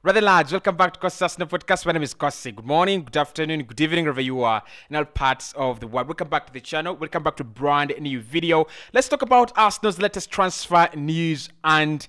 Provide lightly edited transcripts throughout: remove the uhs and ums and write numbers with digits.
Brother lads, welcome back to Cossy podcast. My name is Cossy. Good morning, good afternoon, good evening, wherever you are in all parts of the world. Welcome back to the channel. Welcome back to a brand new video. Let's talk about Arsenal's latest transfer news and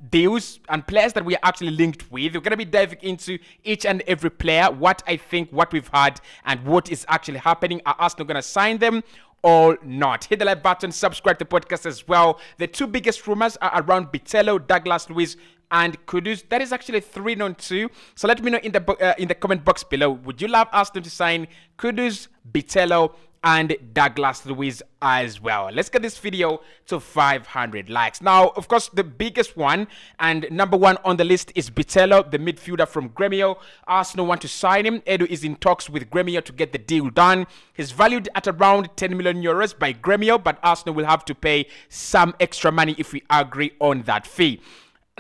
deals and players that we are actually linked with. We're going to be diving into each and every player, what I think, what we've had, and what is actually happening. Are Arsenal going to sign them or not? Hit the like button, subscribe to the podcast as well. The two biggest rumors are around Bitello, Douglas Luiz, and Kudus. That is actually 3-2. So let me know in the comment box below. Would you love Arsenal to sign Kudus, Bitello, and Douglas Luiz as well? Let's get this video to 500 likes. Now, of course, the biggest one and number one on the list is Bitello, the midfielder from Gremio. Arsenal want to sign him. Edu is in talks with Gremio to get the deal done. He's valued at around 10 million euros by Gremio, but Arsenal will have to pay some extra money if we agree on that fee.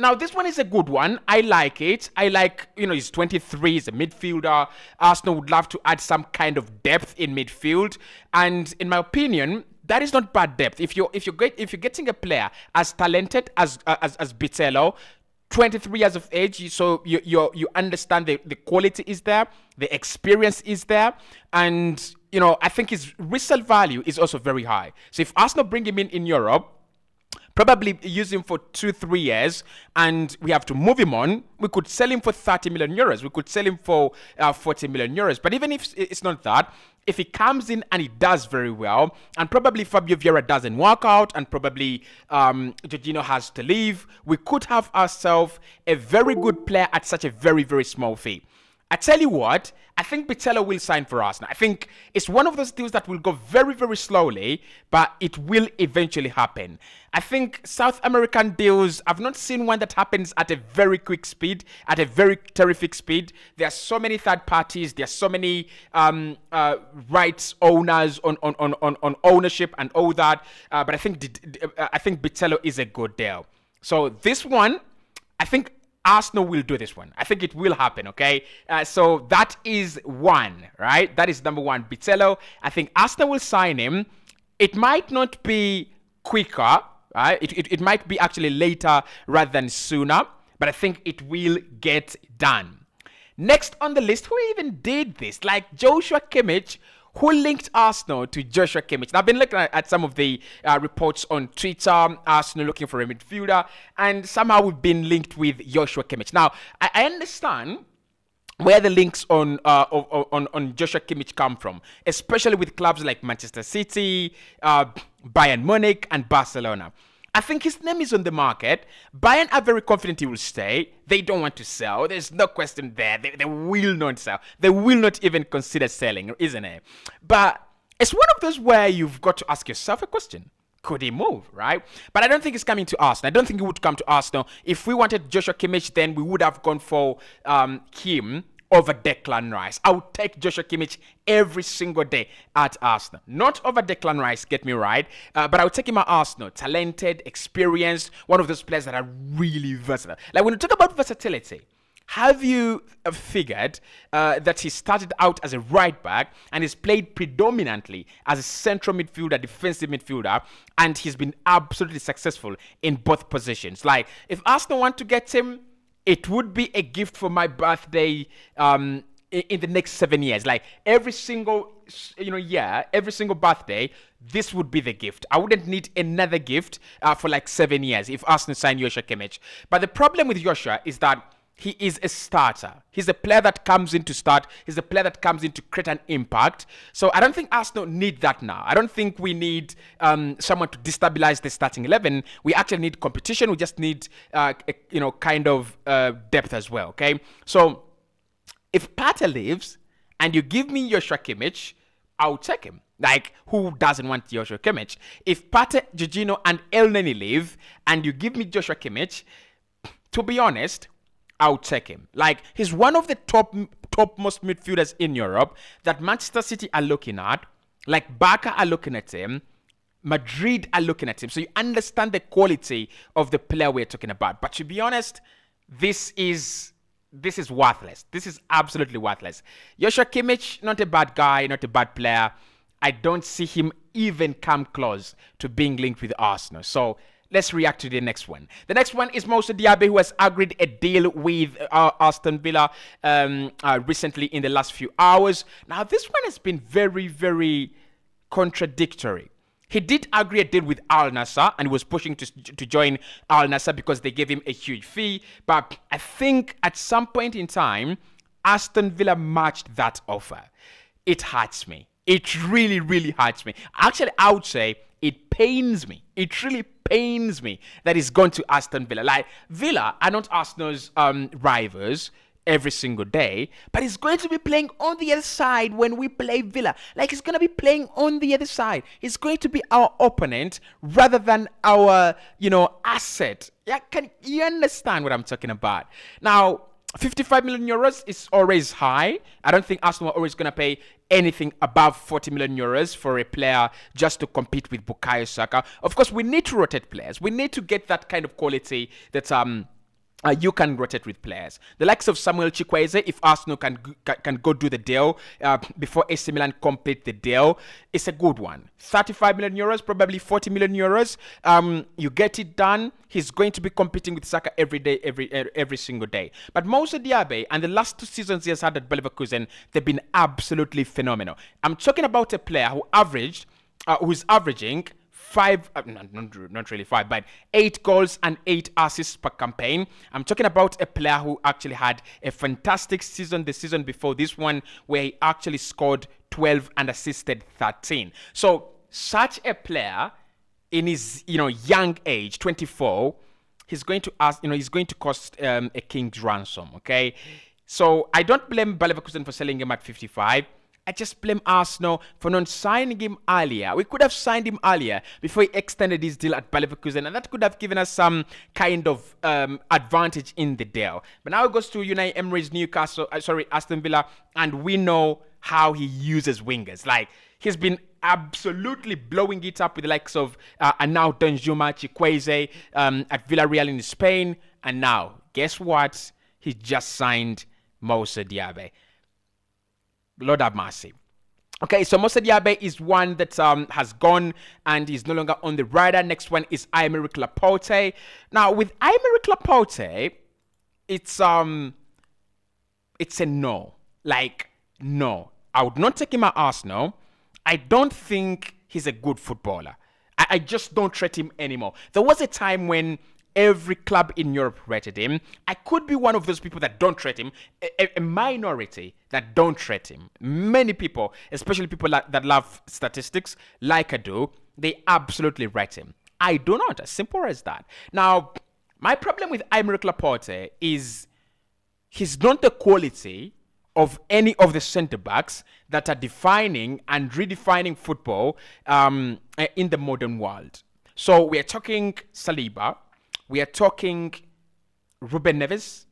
Now, this one is a good one. I like it. He's 23, he's a midfielder. Arsenal would love to add some kind of depth in midfield. And in my opinion, that is not bad depth. If you're getting a player as talented as Bitello, 23 years of age, so you understand the quality is there, the experience is there, and I think his resale value is also very high. So if Arsenal bring him in Europe, probably use him for 2-3 years, and we have to move him on. We could sell him for 30 million euros. We could sell him for 40 million euros. But even if it's not that, if he comes in and he does very well, and probably Fabio Vieira doesn't work out, and probably Jorginho has to leave, we could have ourselves a very good player at such a very, very small fee. I tell you what, I think Bitello will sign for Arsenal. I think it's one of those deals that will go very, very slowly, but it will eventually happen. I think South American deals, I've not seen one that happens at a very quick speed, at a very terrific speed. There are so many third parties, there are so many rights owners on ownership and all that. But I think Bitello is a good deal. So this one, I think Arsenal will do this one. I think it will happen, okay? So that is one, right? That is number one, Bitello. I think Arsenal will sign him. It might not be quicker, right? It might be actually later rather than sooner, but I think it will get done. Next on the list, who even did this? Like Joshua Kimmich, who linked Arsenal to Joshua Kimmich. Now, I've been looking at some of the reports on Twitter, Arsenal looking for a midfielder, and somehow we've been linked with Joshua Kimmich. Now, I understand where the links on Joshua Kimmich come from, especially with clubs like Manchester City, Bayern Munich, and Barcelona. I think his name is on the market. Bayern are very confident he will stay. They don't want to sell. There's no question there. They will not sell. They will not even consider selling, isn't it? But it's one of those where you've got to ask yourself a question. Could he move, right? But I don't think it's coming to Arsenal. I don't think he would come to Arsenal. If we wanted Joshua Kimmich, then we would have gone for him over Declan Rice. I would take Joshua Kimmich every single day at Arsenal. Not over Declan Rice, get me right, but I would take him at Arsenal. Talented, experienced, one of those players that are really versatile. Like when you talk about versatility, have you figured that he started out as a right back and he's played predominantly as a central midfielder, defensive midfielder, and he's been absolutely successful in both positions. Like if Arsenal want to get him, it would be a gift for my birthday in the next 7 years. Like every single year, every single birthday, this would be the gift. I wouldn't need another gift for like 7 years if Arsenal signed Joshua Kimmich. But the problem with Joshua is that he is a starter. He's a player that comes in to start. He's a player that comes in to create an impact. So I don't think Arsenal need that now. I don't think we need someone to destabilize the starting 11. We actually need competition. We just need, kind of depth as well, okay? So if Pate leaves and you give me Joshua Kimmich, I'll take him. Like, who doesn't want Joshua Kimmich? If Pate, Jorginho, and Elneny leave and you give me Joshua Kimmich, to be honest, I'll take him. Like, he's one of the topmost midfielders in Europe that Manchester City are looking at. Like, Barca are looking at him. Madrid are looking at him. So you understand the quality of the player we're talking about. But to be honest, this is worthless. This is absolutely worthless. Joshua Kimmich, not a bad guy, not a bad player. I don't see him even come close to being linked with Arsenal. So let's react to the next one. The next one is Moussa Diaby, who has agreed a deal with Aston Villa recently in the last few hours. Now, this one has been very, very contradictory. He did agree a deal with Al Nassr and was pushing to join Al Nassr because they gave him a huge fee. But I think at some point in time, Aston Villa matched that offer. It hurts me. It really, really hurts me. Actually, I would say it pains me. It really pains me that he's gone to Aston Villa. Like, Villa are not Arsenal's rivals every single day, but he's going to be playing on the other side when we play Villa. Like, he's going to be playing on the other side. He's going to be our opponent rather than our, asset. Yeah, can you understand what I'm talking about? Now, 55 million euros is always high. I don't think Arsenal are always going to pay anything above 40 million euros for a player just to compete with Bukayo Saka. Of course, we need to rotate players. We need to get that kind of quality that you can rotate with players. The likes of Samuel Chukwueze, if Arsenal can go do the deal before AC Milan complete the deal, it's a good one. 35 million euros, probably 40 million euros. You get it done. He's going to be competing with Saka every day, every single day. But Moussa Diaby and the last 2 seasons he has had at Leverkusen, they've been absolutely phenomenal. I'm talking about a player who's averaging not really 5, but 8 goals and 8 assists per campaign. I'm talking about a player who actually had a fantastic season the season before this one, where he actually scored 12 and assisted 13. So such a player in his young age, 24, he's going to cost a king's ransom. Okay, so I don't blame Bayer Leverkusen for selling him at 55. I just blame Arsenal for not signing him earlier. We could have signed him earlier before he extended his deal at Bayer Leverkusen, and that could have given us some kind of advantage in the deal. But now it goes to Unai Emery's Aston Villa, and we know how he uses wingers. Like, he's been absolutely blowing it up with the likes of Arnau Danjuma, Chukwueze at Villarreal in Spain, and now, guess what? He just signed Moussa Diaby. Lord have mercy. Okay, so Moussa Diaby is one that has gone and is no longer on the radar. Next one is Aymeric Laporte. Now, with Aymeric Laporte, it's a no. Like, no. I would not take him at Arsenal. I don't think he's a good footballer. I just don't rate him anymore. There was a time when every club in Europe rated him. I could be one of those people that don't rate him, a minority that don't rate him. Many people, especially people that love statistics, like I do, they absolutely rate him. I do not, as simple as that. Now, my problem with Aymeric Laporte is he's not the quality of any of the centre-backs that are defining and redefining football in the modern world. So we are talking Saliba, we are talking Ruben Diaz.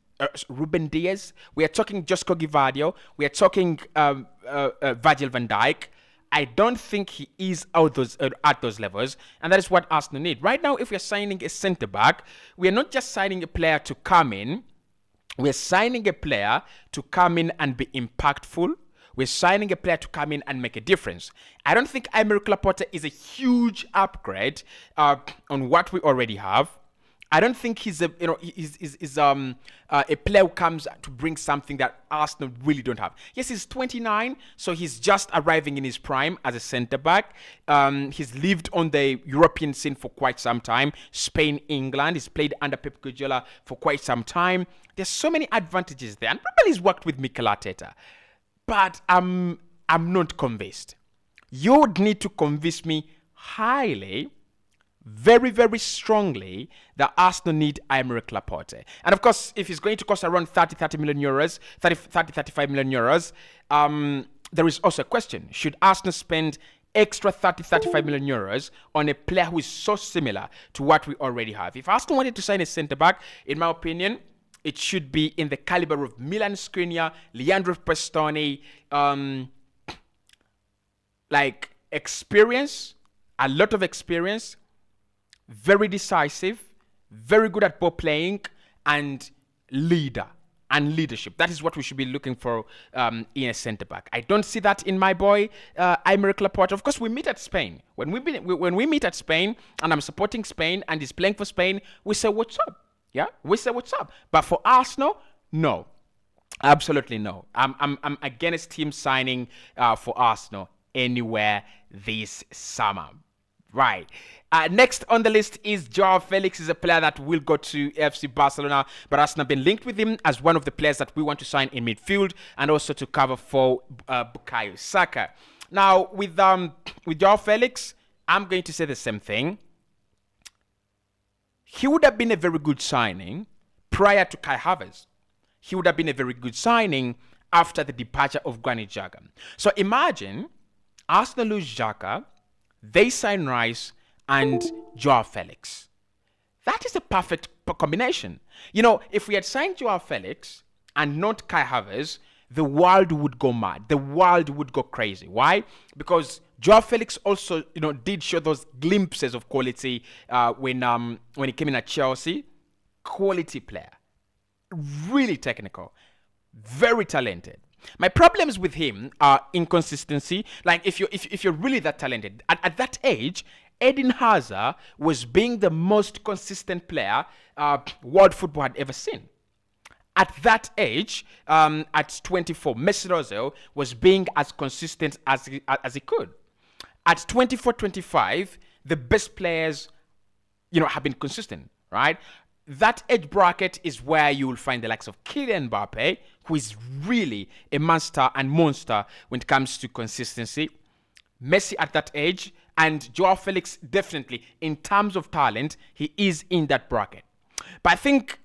We are talking Josko Gvardiol. We are talking Virgil van Dijk. I don't think he is at those levels, and that is what Arsenal need. Right now, if we are signing a centre-back, we are not just signing a player to come in. We are signing a player to come in and be impactful. We're signing a player to come in and make a difference. I don't think Aymeric Laporte is a huge upgrade on what we already have. I don't think he's a player who comes to bring something that Arsenal really don't have. Yes, he's 29, so he's just arriving in his prime as a centre-back. He's lived on the European scene for quite some time. Spain, England. He's played under Pep Guardiola for quite some time. There's so many advantages there. And probably he's worked with Mikel Arteta. But I'm not convinced. You would need to convince me highly, very, very strongly, that Arsenal need Aymeric Laporte. And of course, if he's going to cost around 35 million euros, there is also a question. Should Arsenal spend extra 35 million euros on a player who is so similar to what we already have? If Arsenal wanted to sign a centre-back, in my opinion, it should be in the caliber of Milan Skriniar, Leandro Pastoni, like experience, a lot of experience, very decisive, very good at ball playing, and leader. and leadership. That is what we should be looking for in a centre back. I don't see that in my boy, Laporte. Of course, we meet at Spain. When we meet at Spain, and I'm supporting Spain, and he's playing for Spain, we say what's up. Yeah, we say what's up. But for Arsenal, no, absolutely no. I'm against him signing for Arsenal anywhere this summer. Right. Next on the list is Joao Felix. Is a player that will go to FC Barcelona, but Arsenal have been linked with him as one of the players that we want to sign in midfield and also to cover for Bukayo Saka. Now, with Joao Felix, I'm going to say the same thing. He would have been a very good signing prior to Kai Havertz. He would have been a very good signing after the departure of Granit Xhaka. So imagine Arsenal lose Xhaka, they sign Rice and Joao Felix. That is a perfect combination. You know, if we had signed Joao Felix and not Kai Havertz, the world would go mad. The world would go crazy. Why? Because Joao Felix also, did show those glimpses of quality when he came in at Chelsea. Quality player, really technical, very talented. My problems with him are inconsistency. Like if you're really that talented, at that age, Eden Hazard was being the most consistent player world football had ever seen. At that age, at 24, Mesut Ozil was being as consistent as he could. At 24, 25, the best players, have been consistent, right? That age bracket is where you will find the likes of Kylian Mbappe, who is really a monster when it comes to consistency. Messi at that age, and Joao Felix definitely, in terms of talent, he is in that bracket. But I think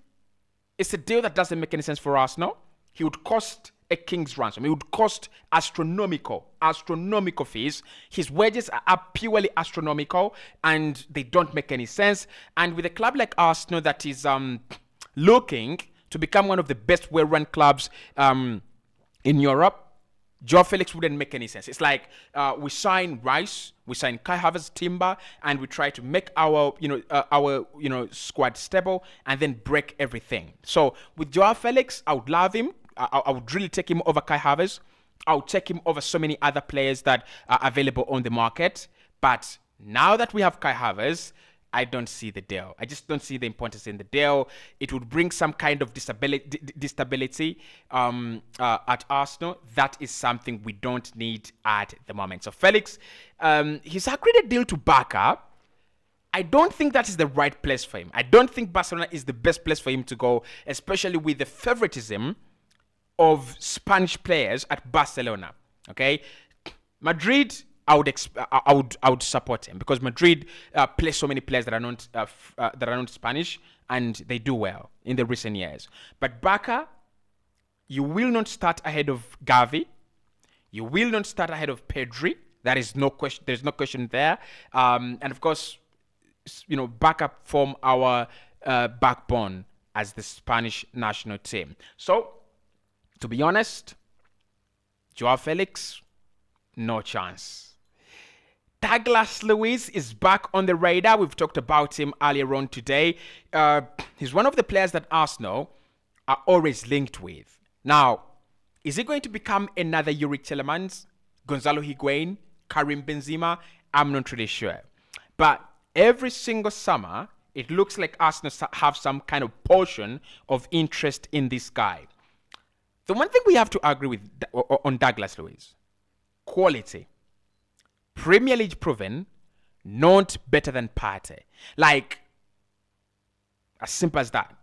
it's a deal that doesn't make any sense for Arsenal. He would cost a king's ransom. It would cost astronomical fees. His wages are purely astronomical, and they don't make any sense. And with a club like Arsenal that is looking to become one of the best well-run clubs in Europe, Joao Felix wouldn't make any sense. It's like we sign Rice, we sign Kai Havertz, Timber, and we try to make our squad stable and then break everything. So with Joao Felix, I would love him. I would really take him over Kai Havertz. I would take him over so many other players that are available on the market. But now that we have Kai Havertz, I don't see the deal. I just don't see the importance in the deal. It would bring some kind of instability at Arsenal. That is something we don't need at the moment. So Felix, he's agreed a deal to Barca. I don't think that is the right place for him. I don't think Barcelona is the best place for him to go, especially with the favoritism of Spanish players at Barcelona. Okay, Madrid, I would support him because Madrid play so many players that are not Spanish, and they do well in the recent years. But Barca, you will not start ahead of Gavi. You will not start ahead of Pedri. That is no question. There's no question there. And of course, Barca form our backbone as the Spanish national team. So, to be honest, Joao Felix, no chance. Douglas Luiz is back on the radar. We've talked about him earlier on today. He's one of the players that Arsenal are always linked with. Now, is he going to become another Yuri Tielemans, Gonzalo Higuain, Karim Benzema? I'm not really sure. But every single summer, it looks like Arsenal have some kind of portion of interest in this guy. The one thing we have to agree with on Douglas Luiz, quality. Premier League proven, not better than Partey. Like, as simple as that.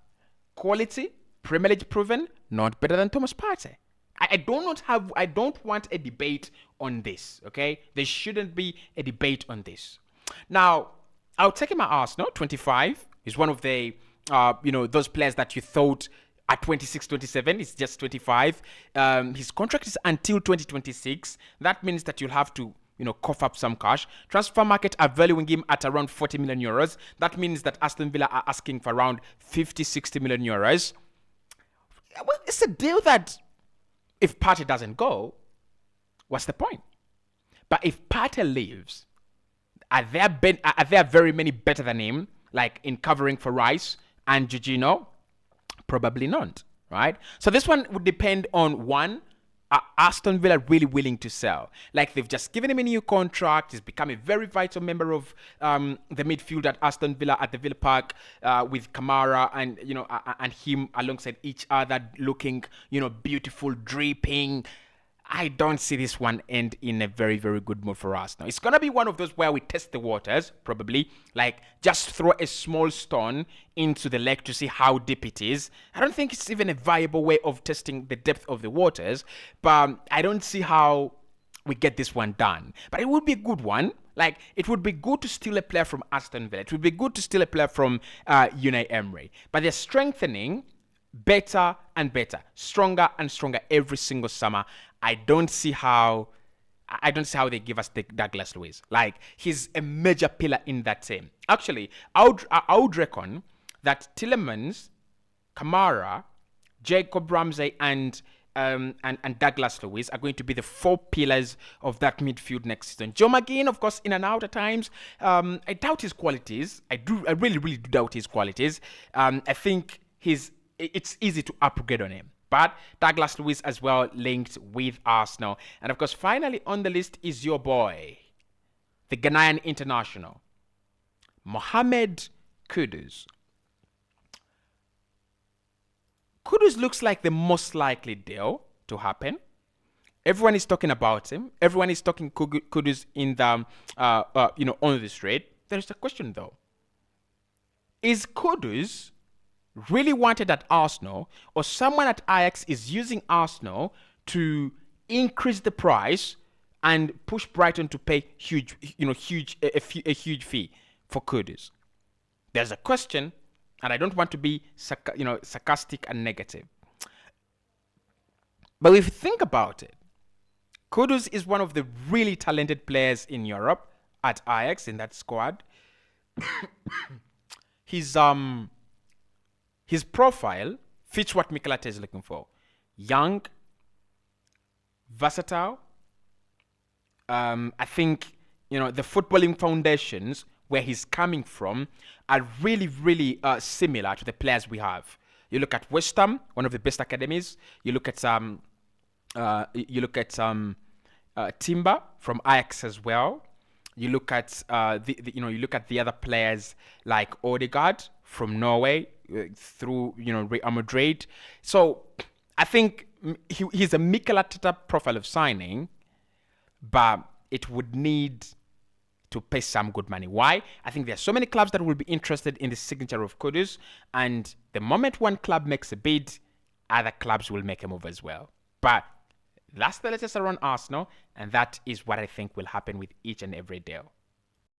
Quality, Premier League proven, not better than Thomas Partey. I don't want a debate on this, okay? There shouldn't be a debate on this. Now, I'll take him at Arsenal, 25. He's one of the, those players that you thought at 26, 27, he's just 25. His contract is until 2026. That means that you'll have to, cough up some cash. Transfer market are valuing him at around 40 million euros. That means that Aston Villa are asking for around 50, 60 million euros. Well, it's a deal that if Partey doesn't go, what's the point? But if Partey leaves, are there very many better than him, like in covering for Rice and Jorginho? Probably not, right? So this one would depend on one. Aston Villa really willing to sell. Like they've just given him a new contract. He's become a very vital member of the midfield at Aston Villa at the Villa Park with Kamara and and him alongside each other, looking beautiful, dripping. I don't see this one end in a very, very good mood for us. Now, it's going to be one of those where we test the waters, probably. Like, just throw a small stone into the lake to see how deep it is. I don't think it's even a viable way of testing the depth of the waters. But I don't see how we get this one done. But it would be a good one. Like, it would be good to steal a player from Aston Villa. It would be good to steal a player from Unai Emery. But they're strengthening better and better, stronger and stronger every single summer. I don't see how they give us the Douglas Luiz. Like, he's a major pillar in that team. Actually, I would reckon that Tielemans, Kamara, Jacob Ramsey, and Douglas Luiz are going to be the 4 pillars of that midfield next season. Joe McGinn, of course, in and out at times. I doubt his qualities. I really, really do doubt his qualities. I think it's easy to upgrade on him. But Douglas Luiz as well linked with Arsenal. And of course, finally on the list is your boy, the Ghanaian international, Mohammed Kudus. Kudus looks like the most likely deal to happen. Everyone is talking about him. Everyone is talking Kudus in the on the street. There's a question though. Is Kudus really wanted at Arsenal, or someone at Ajax is using Arsenal to increase the price and push Brighton to pay a huge fee for Kudus? There's a question, and I don't want to be sarcastic and negative. But if you think about it, Kudus is one of the really talented players in Europe at Ajax in that squad. His profile fits what Mikel Arteta is looking for. Young, versatile. I think, the footballing foundations where he's coming from are really, really similar to the players we have. You look at West Ham, one of the best academies. You look at Timber from Ajax as well. You look at the other players like Odegaard from Norway through Real Madrid. So I think he's a Mikel Arteta profile of signing, but it would need to pay some good money. Why? I think there are so many clubs that will be interested in the signature of Kudus, and the moment one club makes a bid, other clubs will make a move as well. But that's the latest around Arsenal, and that is what I think will happen with each and every deal.